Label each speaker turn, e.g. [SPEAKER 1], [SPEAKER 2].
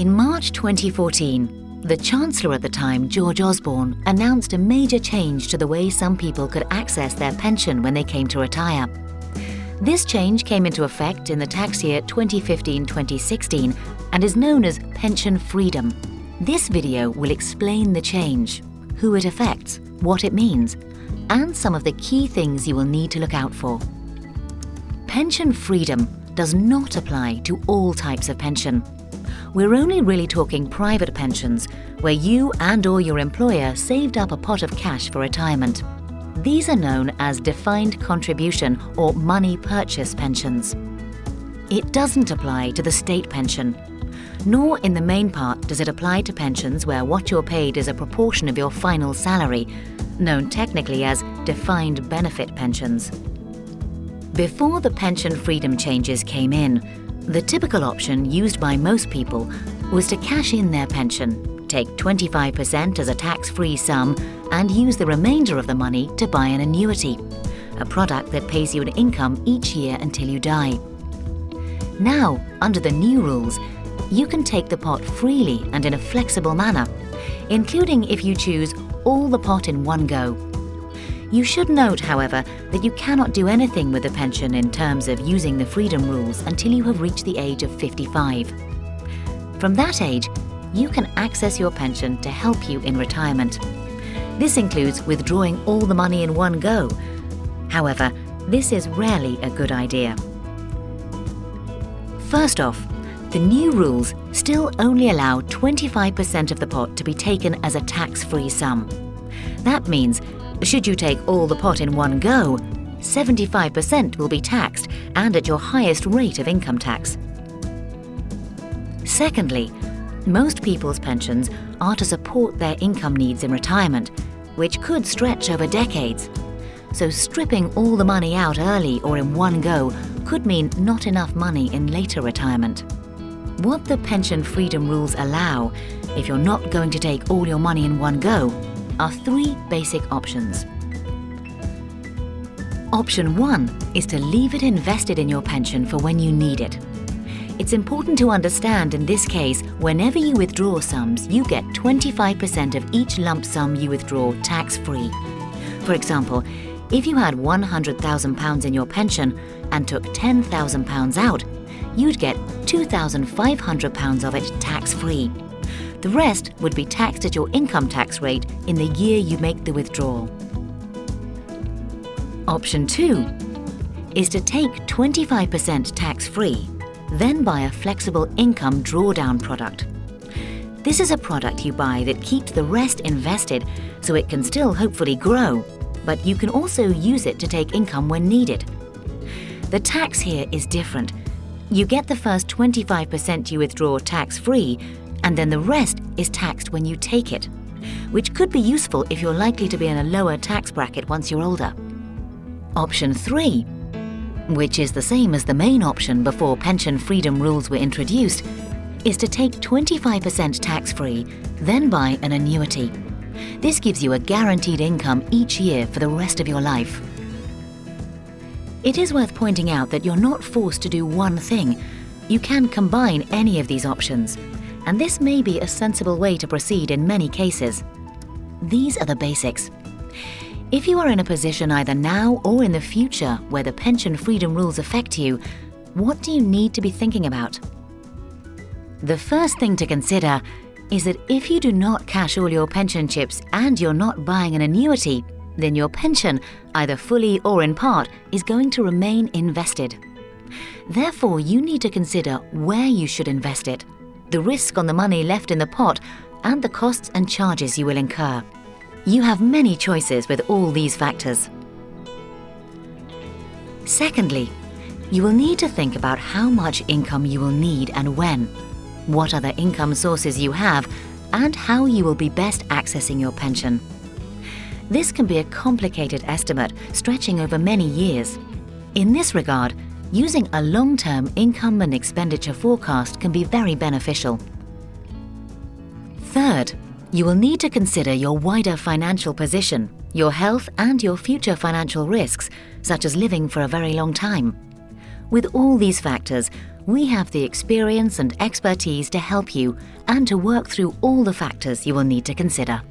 [SPEAKER 1] In March 2014, the Chancellor at the time, George Osborne, announced a major change to the way some people could access their pension when they came to retire. This change came into effect in the tax year 2015-2016 and is known as pension freedom. This video will explain the change, who it affects, what it means, and some of the key things you will need to look out for. Pension freedom does not apply to all types of pension. We're only really talking private pensions, where you and/or your employer saved up a pot of cash for retirement. These are known as defined contribution or money purchase pensions. It doesn't apply to the state pension, nor in the main part does it apply to pensions where what you're paid is a proportion of your final salary, known technically as defined benefit pensions. Before the pension freedom changes came in, the typical option used by most people was to cash in their pension, take 25% as a tax-free sum, and use the remainder of the money to buy an annuity, a product that pays you an income each year until you die. Now, under the new rules, you can take the pot freely and in a flexible manner, including if you choose all the pot in one go. You should note, however, that you cannot do anything with the pension in terms of using the freedom rules until you have reached the age of 55. From that age, you can access your pension to help you in retirement. This includes withdrawing all the money in one go. However, this is rarely a good idea. First off, the new rules still only allow 25% of the pot to be taken as a tax-free sum. That means, should you take all the pot in one go, 75% will be taxed and at your highest rate of income tax. Secondly, most people's pensions are to support their income needs in retirement, which could stretch over decades. So stripping all the money out early or in one go could mean not enough money in later retirement. What the pension freedom rules allow, if you're not going to take all your money in one go, are three basic options. Option 1 is to leave it invested in your pension for when you need it. It's important to understand in this case, whenever you withdraw sums, you get 25% of each lump sum you withdraw tax-free. For example, if you had £100,000 in your pension and took £10,000 out, you'd get £2,500 of it tax-free. The rest would be taxed at your income tax rate in the year you make the withdrawal. Option 2 is to take 25% tax-free, then buy a flexible income drawdown product. This is a product you buy that keeps the rest invested so it can still hopefully grow, but you can also use it to take income when needed. The tax here is different. You get the first 25% you withdraw tax-free, and then the rest is taxed when you take it, which could be useful if you're likely to be in a lower tax bracket once you're older. Option 3, which is the same as the main option before pension freedom rules were introduced, is to take 25% tax-free, then buy an annuity. This gives you a guaranteed income each year for the rest of your life. It is worth pointing out that you're not forced to do one thing. You can combine any of these options, and this may be a sensible way to proceed in many cases. These are the basics. If you are in a position either now or in the future where the pension freedom rules affect you, what do you need to be thinking about? The first thing to consider is that if you do not cash all your pension chips and you're not buying an annuity, then your pension, either fully or in part, is going to remain invested. Therefore, you need to consider where you should invest it, the risk on the money left in the pot, and the costs and charges you will incur. You have many choices with all these factors. Secondly, you will need to think about how much income you will need and when, what other income sources you have, and how you will be best accessing your pension. This can be a complicated estimate stretching over many years. In this regard, using a long-term income and expenditure forecast can be very beneficial. Third, you will need to consider your wider financial position, your health, and your future financial risks, such as living for a very long time. With all these factors, we have the experience and expertise to help you and to work through all the factors you will need to consider.